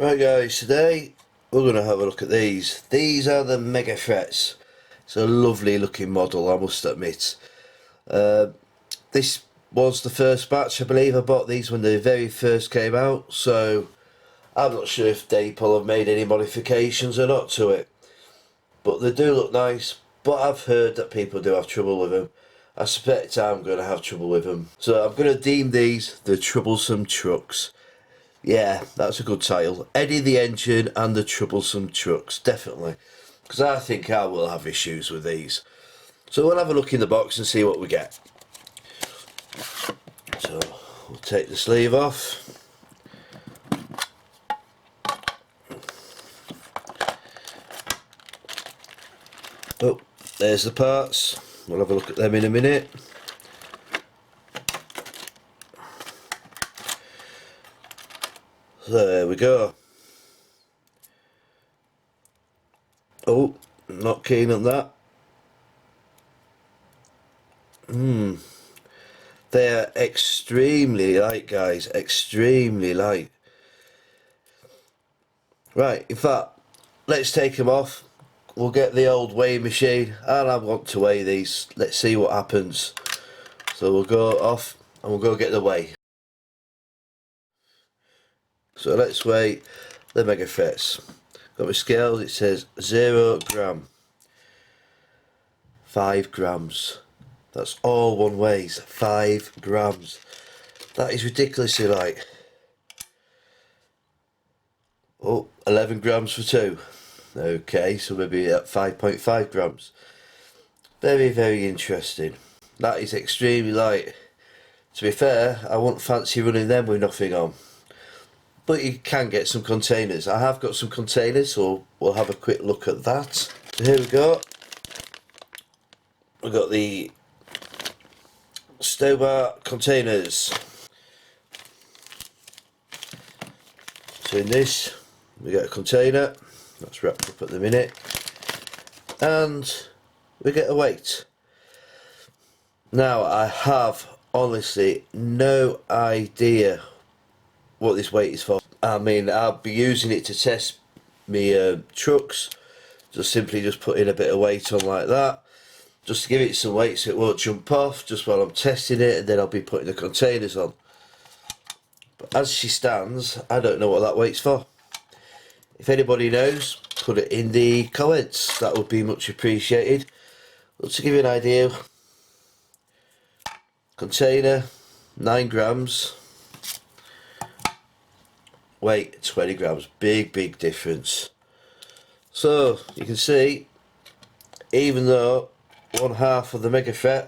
Right guys, today we're going to have a look at these. These are the Megafrets. It's a lovely looking model, I must admit. This was the first batch, I believe. I bought these when they very first came out, so I'm not sure if Dapol have made any modifications or not to it. But they do look nice, but I've heard that people do have trouble with them. I suspect I'm going to have trouble with them. So I'm going to deem these the Troublesome trucks. Yeah, that's a good title. Eddie the Engine and the Troublesome trucks, definitely. Because I think I will have issues with these. So we'll have a look in the box and see what we get. So we'll take the sleeve off. Oh, there's the parts. We'll have a look at them in a minute. There we go. Oh, not keen on that. They are extremely light, guys. Extremely light. Right, in fact, let's take them off. We'll get the old weighing machine and I want to weigh these. Let's see what happens. So we'll go off and we'll go get the weigh. So let's weigh the Megafrets. Got my scales, it says 0 gram. 5 grams. That's all one weighs, 5 grams. That is ridiculously light. Oh, 11 grams for 2. Okay, so maybe at 5.5 grams. Very, very interesting. That is extremely light. To be fair, I wouldn't fancy running them with nothing on. But you can get some containers. I have got some containers, so we'll have a quick look at that. So here we go. We've got the Stobar containers. So in this, we get a container. That's wrapped up at the minute. And we get a weight. Now, I have honestly no idea what this weight is for. I mean, I'll be using it to test me trucks. Simply put in a bit of weight on like that. Just to give it some weight so it won't jump off just while I'm testing it, and then I'll be putting the containers on. But as she stands, I don't know what that weight's for. If anybody knows, put it in the comments. That would be much appreciated. But to give you an idea, container, 9 grams. Weight, 20 grams. Big difference. So, you can see, even though 1/2 of the Megafret,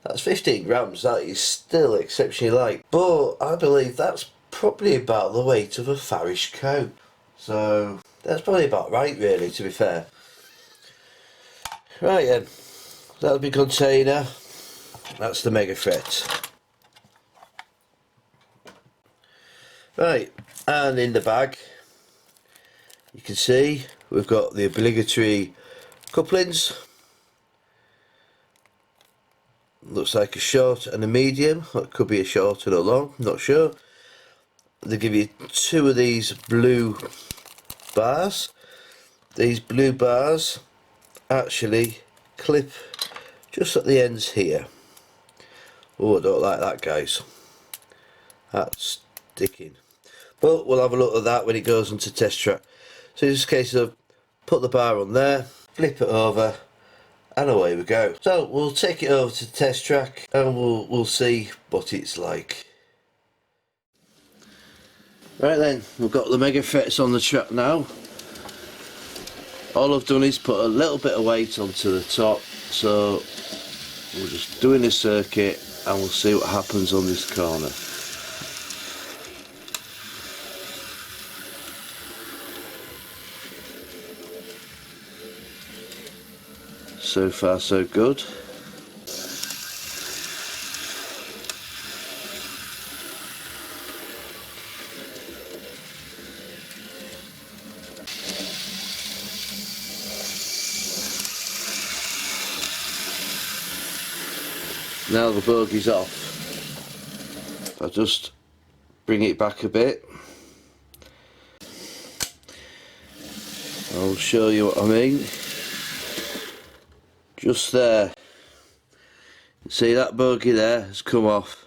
that's 15 grams, that is still exceptionally light. But I believe that's probably about the weight of a Farish cow. So that's probably about right, really, to be fair. Right then, that'll be container. That's the Megafret. Right, and in the bag, you can see we've got the obligatory couplings. Looks like a short and a medium. That could be a short and a long, not sure. They give you 2 of these blue bars. These blue bars actually clip just at the ends here. Oh, I don't like that, guys. That's sticking. But we'll have a look at that when it goes into test track. So it's just a case of put the bar on there, flip it over, and away we go. So we'll take it over to the test track and we'll see what it's like. Right then, we've got the Megafrets on the track now. All I've done is put a little bit of weight onto the top, so we're just doing a circuit and we'll see what happens on this corner. So far so good. Now the bogey's off. I'll just bring it back a bit. I'll show you what I mean. Just there. See that bogey there has come off.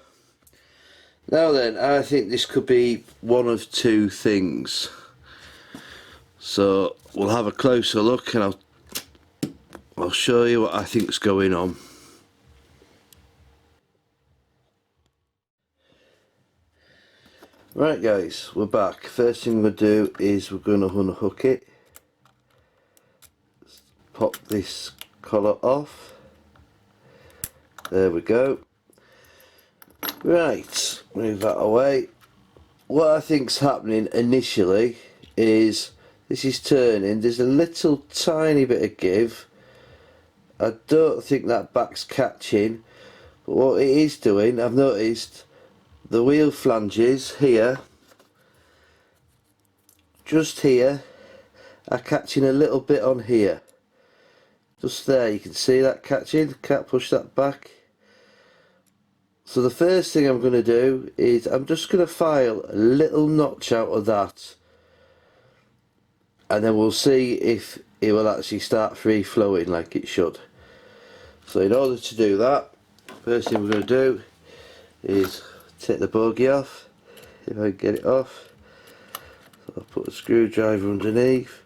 Now then, I think this could be one of two things. So we'll have a closer look and I'll show you what I think's going on. Right guys, we're back. First thing we'll do is we're going to unhook it. Pop this collar off. There we go. Right, move that away. What I think's happening initially is this is turning. There's a little tiny bit of give. I don't think that back's catching, but what it is doing, I've noticed the wheel flanges here, just here, are catching a little bit on here. Just there, you can see that catching. Can't push that back. So the first thing I'm going to do is I'm just going to file a little notch out of that, and then we'll see if it will actually start free flowing like it should. So in order to do that, first thing we're going to do is take the bogey off, if I can get it off. So I'll put a screwdriver underneath.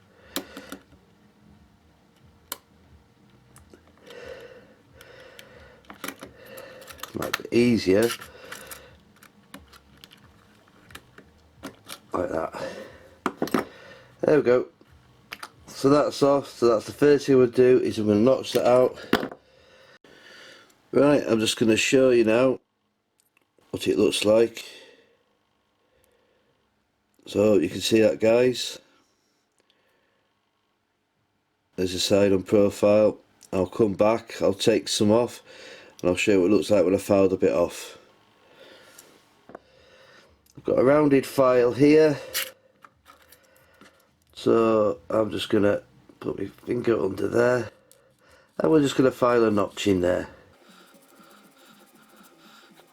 Might be easier like that. There we go. So that's off. So that's the first thing we'll do is I'm going to notch that out. Right, I'm just going to show you now what it looks like. So you can see that, guys. There's a side on profile. I'll come back, I'll take some off, and I'll show you what it looks like when I filed a bit off. I've got a rounded file here, so I'm just going to put my finger under there, and we're just going to file a notch in there.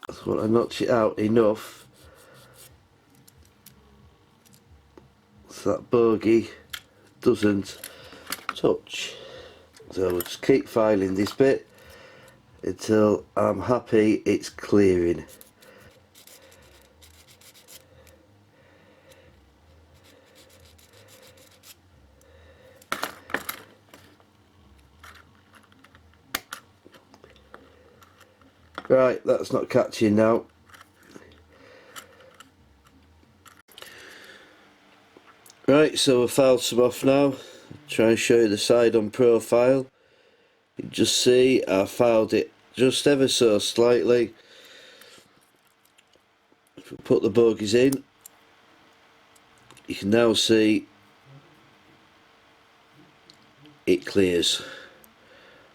I just want to notch it out enough so that bogey doesn't touch. So we'll just keep filing this bit until I'm happy it's clearing. Right, that's not catching now. Right, so I've filed some off now. Try and show you the side on profile. You can just see I filed it just ever so slightly. If we put the bogies in, you can now see it clears,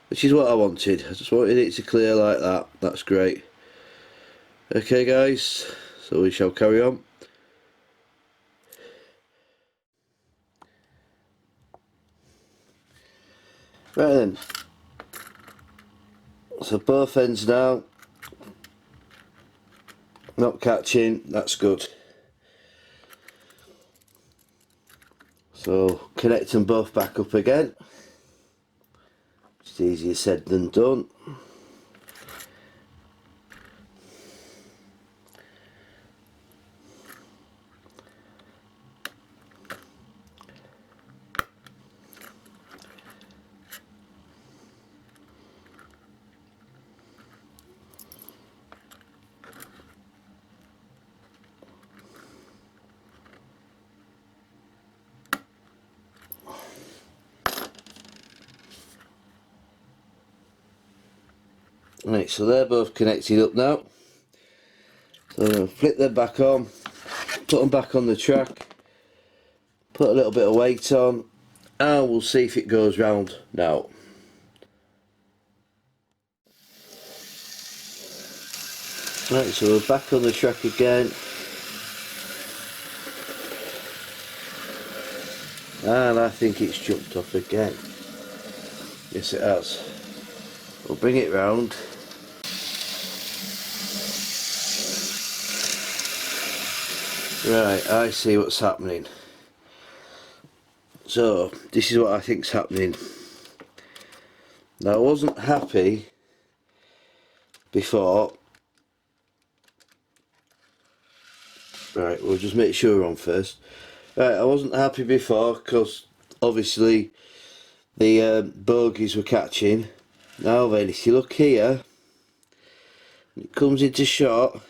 which is what I wanted. I just wanted it to clear like that. That's great. Okay guys, so we shall carry on. Right then, so both ends now not catching, that's good. So connect them both back up again. It's easier said than done. Right, so they're both connected up now. So I'm going to flip them back on, put them back on the track, put a little bit of weight on, and we'll see if it goes round now. Right, so we're back on the track again. And I think it's jumped off again. Yes, it has. We'll bring it round. Right, I see what's happening. So this is what I think's happening. Now I wasn't happy before. Right, we'll just make sure we're on first. Right, I wasn't happy before because obviously the bogies were catching. Now then, if you look here, it comes into shot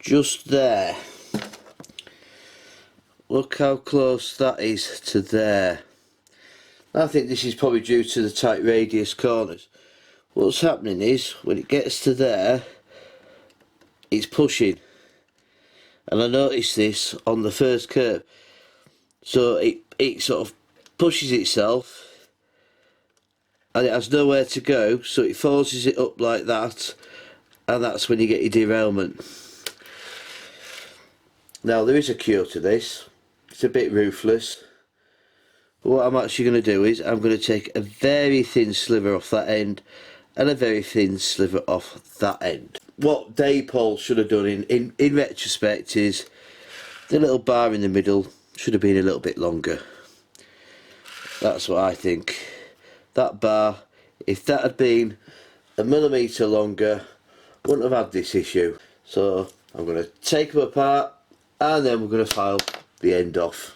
just there. Look how close that is to there. I think this is probably due to the tight radius corners. What's happening is when it gets to there, it's pushing. And I noticed this on the first curve. So it sort of pushes itself and it has nowhere to go, so it forces it up like that, and that's when you get your derailment. Now there is a cure to this. It's a bit ruthless. But what I'm actually going to do is I'm going to take a very thin sliver off that end and a very thin sliver off that end. What Dapol should have done in retrospect is the little bar in the middle should have been a little bit longer. That's what I think. That bar, if that had been a millimetre longer, wouldn't have had this issue. So I'm going to take them apart and then we're going to file the end off.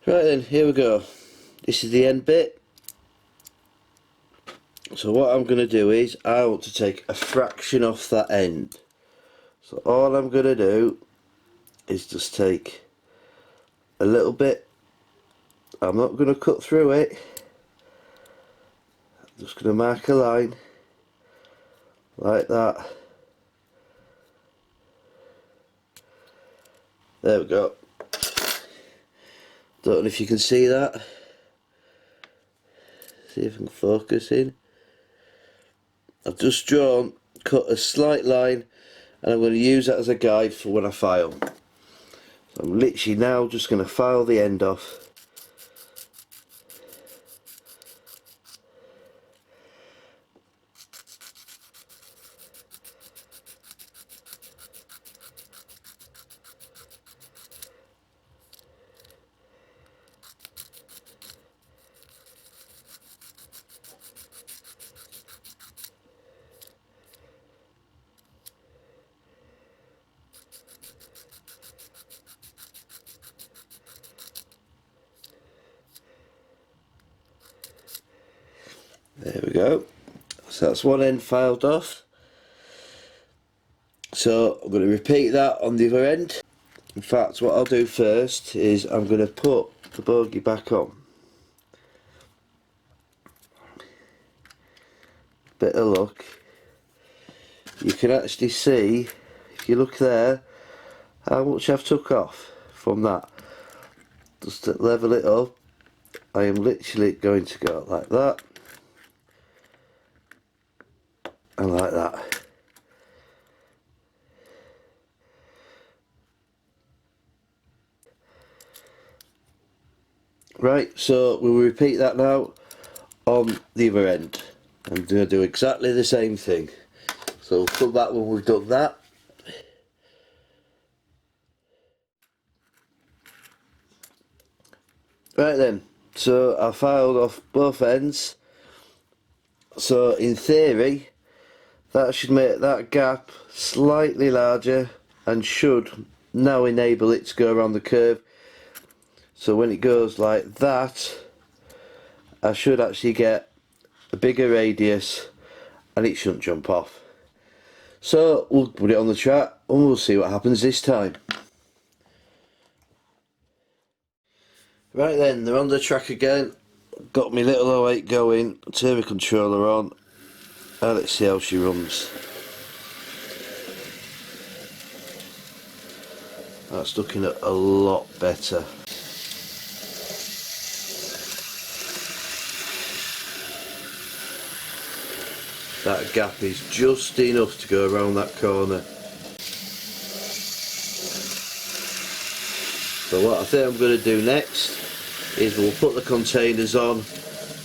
Right then, here we go. This is the end bit. So what I'm going to do is I want to take a fraction off that end. So all I'm going to do is just take a little bit. I'm not going to cut through it. I'm just going to mark a line like that. There we go. Don't know if you can see that. See if I can focus in. I've just cut a slight line, and I'm going to use that as a guide for when I file. So I'm literally now just going to file the end off. There we go. So that's one end filed off. So I'm going to repeat that on the other end. In fact, what I'll do first is I'm going to put the bogey back on. Bit of luck. You can actually see, if you look there, how much I've took off from that. Just to level it up, I am literally going to go like that. And like that. Right, so we'll repeat that now on the other end. I'm going to do exactly the same thing. So we'll come back when we've done that. Right then, so I filed off both ends. So in theory, that should make that gap slightly larger and should now enable it to go around the curve. So when it goes like that, I should actually get a bigger radius and it shouldn't jump off. So we'll put it on the track and we'll see what happens this time. Right then, they're on the track again. Got my little 08 going, turn my controller on, and let's see how she runs. That's looking a lot better. That gap is just enough to go around that corner. So what I think I'm going to do next is we'll put the containers on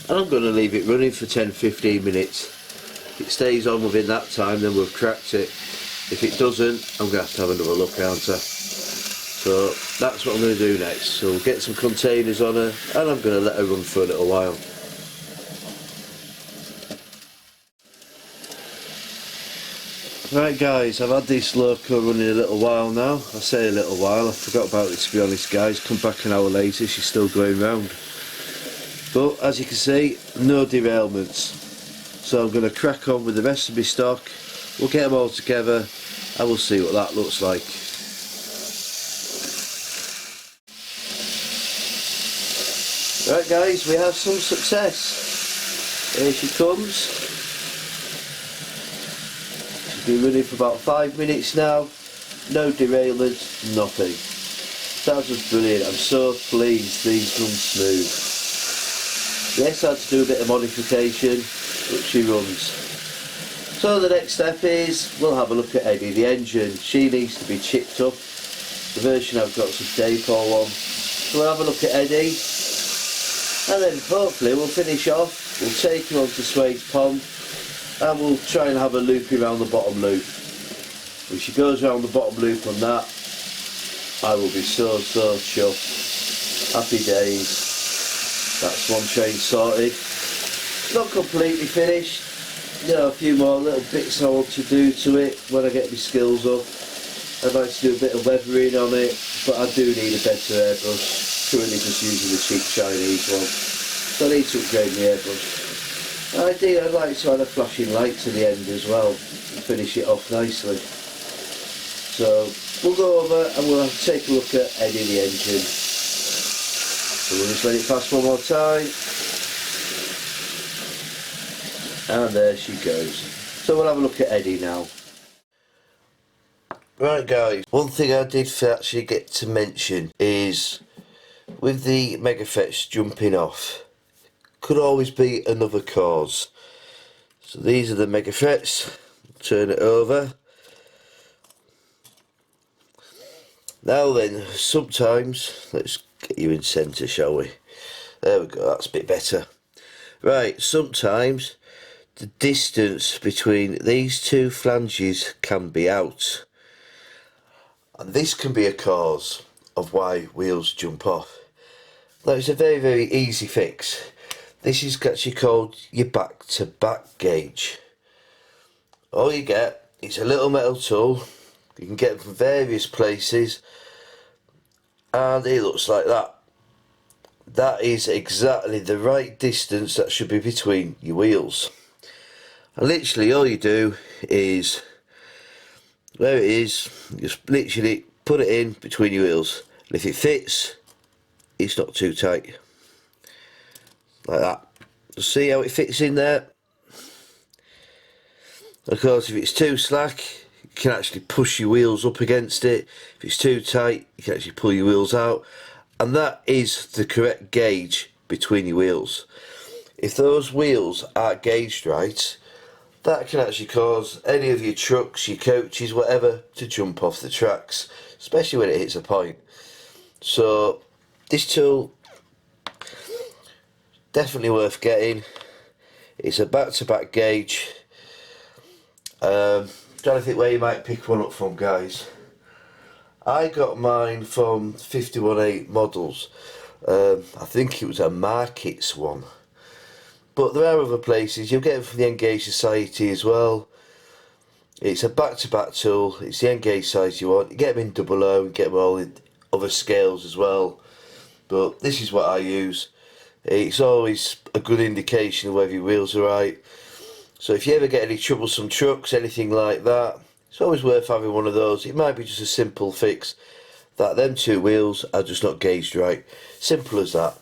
and I'm going to leave it running for 10-15 minutes If it stays on within that time, then we've cracked it. If it doesn't, I'm going to have another look, aren't I? So that's what I'm going to do next. So we'll get some containers on her, and I'm going to let her run for a little while. Right guys, I've had this loco running a little while now. I say a little while, I forgot about it, to be honest guys. Come back an hour later, she's still going round. But as you can see, no derailments. So I'm going to crack on with the rest of my stock. We'll get them all together and we'll see what that looks like. Right guys, we have some success. Here she comes. Been running for about 5 minutes now, no derailments, nothing. That was brilliant. I'm so pleased these run smooth. Yes, I had to do a bit of modification, but she runs. So the next step is we'll have a look at Eddie, the engine. She needs to be chipped up. The version I've got is a Dapol one. So we'll have a look at Eddie, and then hopefully we'll finish off. We'll take her on to Swades Pond, and we'll try and have a loop around the bottom loop. If she goes around the bottom loop on that, I will be so chuffed. Happy days. That's one train sorted. Not completely finished. You know, a few more little bits I want to do to it when I get my skills up. I'd like to do a bit of weathering on it, but I do need a better airbrush. Currently just using the cheap Chinese one. So I need to upgrade my airbrush. I'd like to add a flashing light to the end as well and finish it off nicely. So we'll go over and we'll take a look at Eddie the engine. So we'll just let it pass one more time. And there she goes. So we'll have a look at Eddie now. Right guys, one thing I did actually get to mention is with the Megafrets jumping off, could always be another cause. So these are the Megafrets. Turn it over. Now then, sometimes, let's get you in centre, shall we? There we go, that's a bit better. Right, sometimes the distance between these two flanges can be out. And this can be a cause of why wheels jump off. Now it's a very easy fix. This is actually called your back-to-back gauge. All you get is a little metal tool. You can get it from various places, and it looks like that. That is exactly the right distance that should be between your wheels. And literally all you do is, there it is, just literally put it in between your wheels. And if it fits, it's not too tight. Like that. See how it fits in there? Of course, if it's too slack, you can actually push your wheels up against it. If it's too tight, you can actually pull your wheels out. And that is the correct gauge between your wheels. If those wheels aren't gauged right, that can actually cause any of your trucks, your coaches, whatever, to jump off the tracks, especially when it hits a point. So this tool, definitely worth getting. It's a back-to-back gauge. Trying to think where you might pick one up from, guys. I got mine from 518 models. I think it was a Markets one. But there are other places. You'll get it from the N-gauge Society as well. It's a back-to-back tool. It's the N-gauge size you want. You get them in 00, get them all in other scales as well. But this is what I use. It's always a good indication of whether your wheels are right. So if you ever get any troublesome trucks, anything like that, it's always worth having one of those. It might be just a simple fix that them two wheels are just not gauged right. Simple as that.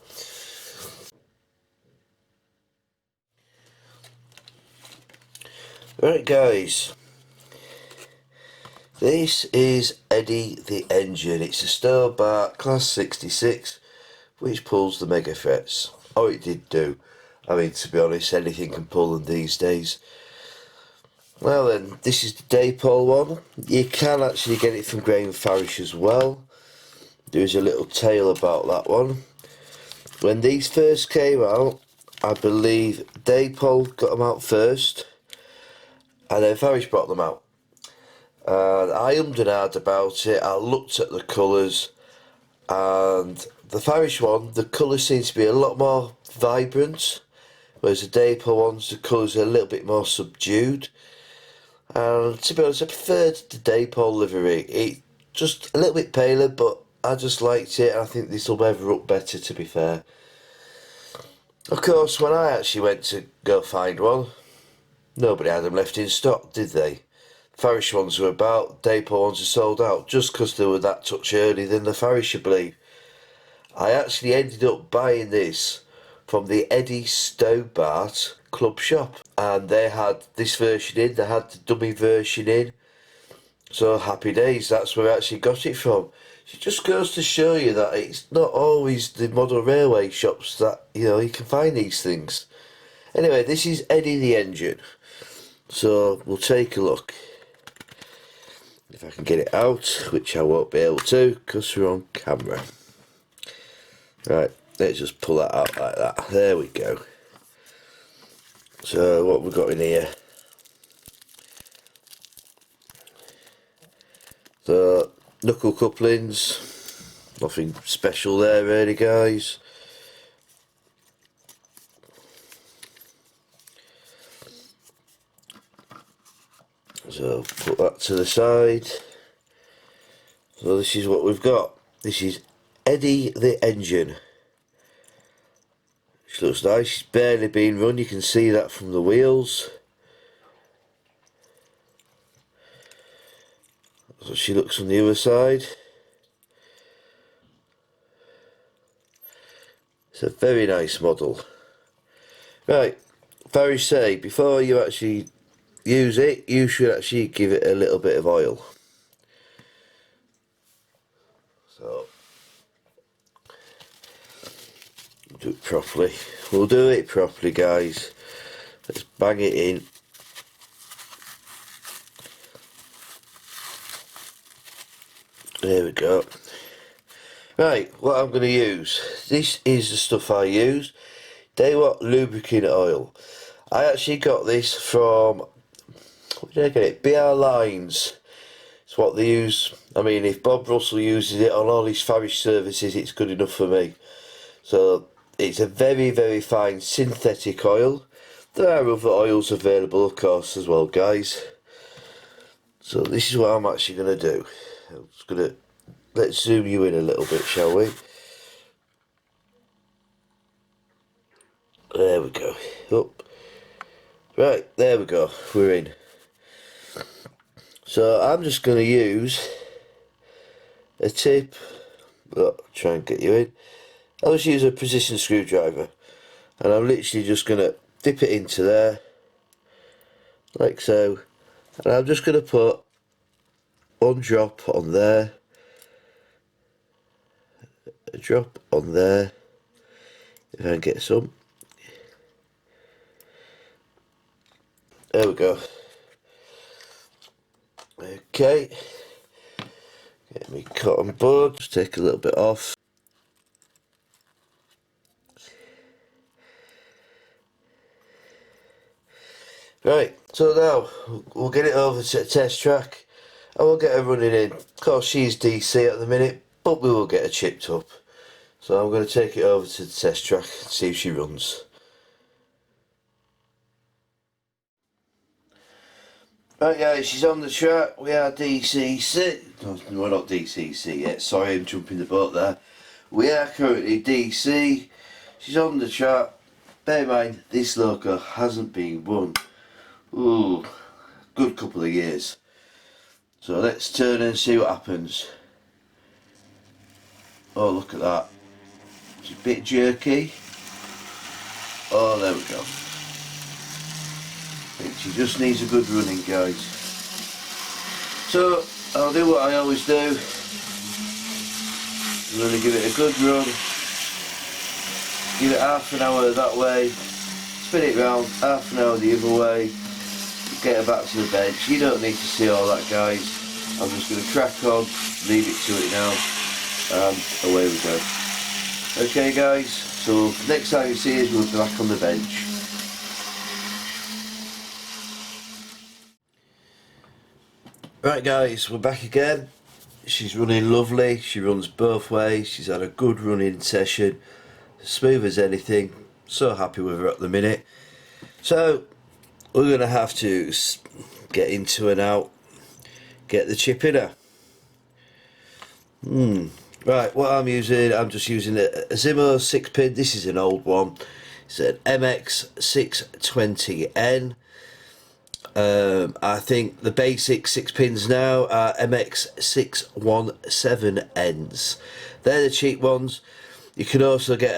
Right guys, this is Eddie the engine. It's a store-bought Class 66 which pulls the Megafrets. Oh, it did do. I mean, to be honest, anything can pull them these days. Well then, this is the Dapol one. You can actually get it from Graham Farish as well. There's a little tale about that one. When these first came out, I believe Dapol got them out first. and then Farish brought them out. And I ummed and ahed about it. I looked at the colours, and the Farish one, the colour seems to be a lot more vibrant, whereas the Dapol ones, the colours are a little bit more subdued. And to be honest, I preferred the Dapol livery. It just a little bit paler, but I just liked it, and I think this will weather up better, to be fair. Of course, when I actually went to go find one, nobody had them left in stock, did they? Farish ones were about, Dapol ones are sold out, just because they were that touch earlier than the Farish, I believe. I actually ended up buying this from the Eddie Stobart club shop, and they had this version in, they had the dummy version in, so happy days, that's where I actually got it from. It just goes to show you that it's not always the model railway shops that, you know, you can find these things. Anyway, this is Eddie the engine, so we'll take a look. If I can get it out, which I won't be able to because we're on camera. Right, let's just pull that out like that. There we go. So what we've got in here. So knuckle couplings, nothing special there really, guys. So put that to the side. So this is what we've got. This is Eddie the engine. She looks nice, she's barely been run, you can see that from the wheels. So she looks on the other side. It's a very nice model. Right, Farish say, before you actually use it, you should actually give it a little bit of oil. So, do it properly. We'll do it properly, guys. Let's bang it in. There we go. Right, what I'm going to use. This is the stuff I use. They want lubricant oil. I actually got this from, where did I get it? BR Lines. It's what they use. I mean, if Bob Russell uses it on all his Farish services, it's good enough for me. So, it's a very, very fine synthetic oil. There are other oils available, of course, as well, guys. So, this is what I'm actually going to do. I'm just going to, let's zoom you in a little bit, shall we? There we go. Up. Right, there we go. We're in. So I'm just going to use a tip. Oh, try and get you in. I'll just use a precision screwdriver, and I'm literally just going to dip it into there, like so, and I'm just going to put one drop on there, a drop on there, if I can get some. There we go. Okay, get me cotton bud, just take a little bit off. Right, so now we'll get it over to the test track and we'll get her running in. Of course she's DC at the minute, but we will get her chipped up. So I'm going to take it over to the test track and see if she runs. Right guys, she's on the track, we are DCC, no, we're not DCC yet, sorry I'm jumping the boat there. We are currently DC, she's on the track. Bear in mind, this loco hasn't been won, ooh, good couple of years. So let's turn and see what happens. Oh, look at that, it's a bit jerky. Oh, there we go. She just needs a good running, guys. So I'll do what I always do. I'm going to give it a good run. Give it half an hour that way. Spin it round, half an hour the other way. Get her back to the bench. You don't need to see all that, guys. I'm just going to crack on, leave it to it now, and away we go. Okay, guys. So next time you see us, we'll be back on the bench. Right guys, we're back again. She's running lovely, she runs both ways, she's had a good running session, smooth as anything, so happy with her at the minute. So we're going to have to get into her now, get the chip in her. Right, what I'm just using a Zimmer 6-pin, this is an old one, it's an MX620N. I think the basic 6-pins now are MX617Ns. They're the cheap ones. You can also get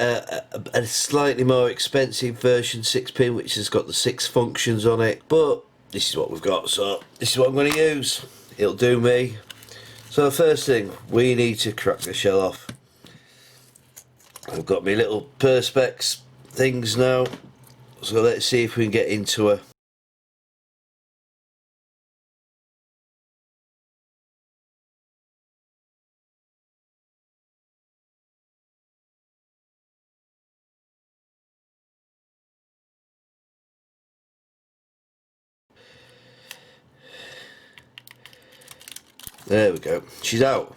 a slightly more expensive version 6-pin which has got the 6 functions on it, but this is what we've got, so this is what I'm going to use. It'll do me. So the first thing, we need to crack the shell off. I've got my little perspex things now, so let's see if we can get into her. There we go, she's out.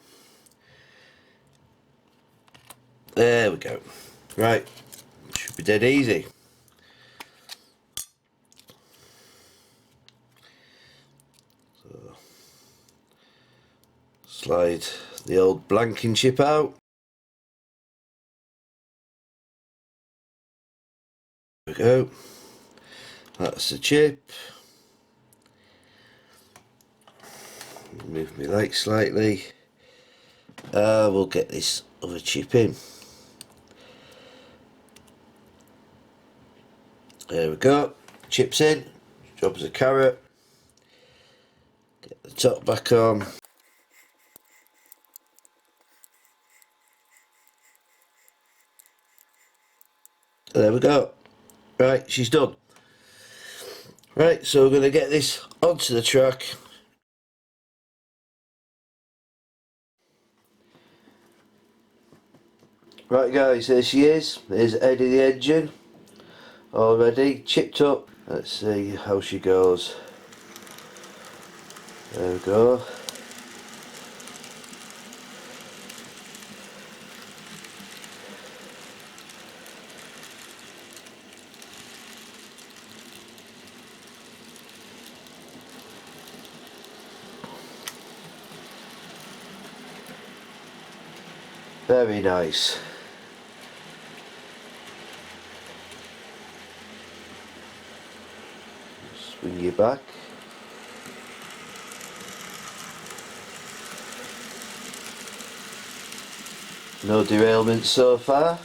There we go. Right, should be dead easy. So, slide the old blanking chip out. There we go. That's the chip. Move my light slightly. We'll get this other chip in. There we go. Chips in. Job as a carrot. Get the top back on. There we go. Right, she's done. Right, so we're going to get this onto the track. Right guys, there she is. There's Eddie the engine. Already chipped up. Let's see how she goes. There we go. Very nice. Swing you back. No derailment so far.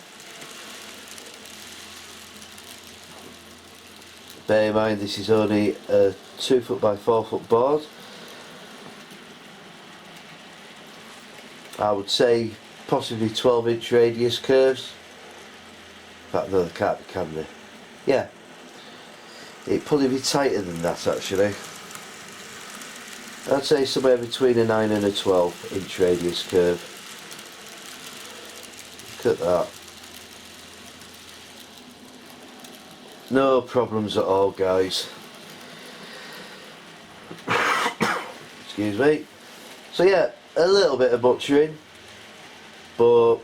Bear in mind this is only a 2 foot by 4 foot board. I would say possibly 12-inch radius curves. In fact no, they can't be, can they? Yeah. It'd probably be tighter than that actually. I'd say somewhere between a 9 and a 12-inch radius curve. Look at that. No problems at all guys. Excuse me. So yeah, a little bit of butchering, but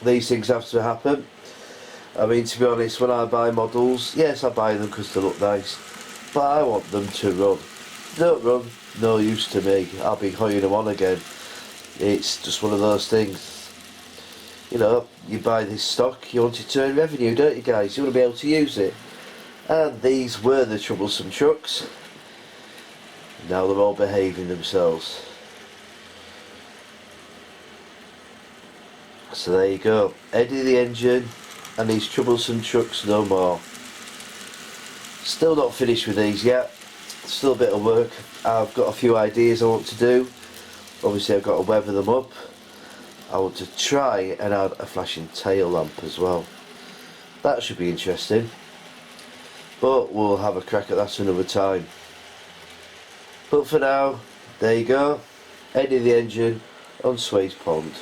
these things have to happen. I mean, to be honest, when I buy models, yes I buy them because they look nice, but I want them to run. If they don't run, no use to me. I'll be hoying them on again. It's just one of those things. You know, you buy this stock, you want it to earn revenue, don't you guys? You want to be able to use it. And these were the troublesome trucks. Now they're all behaving themselves. So there you go. Eddie the engine and these troublesome trucks no more. Still not finished with these yet. Still a bit of work. I've got a few ideas I want to do. Obviously I've got to weather them up. I want to try and add a flashing tail lamp as well. That should be interesting. But we'll have a crack at that another time. But for now, there you go. Eddie the engine on Sway's Pond.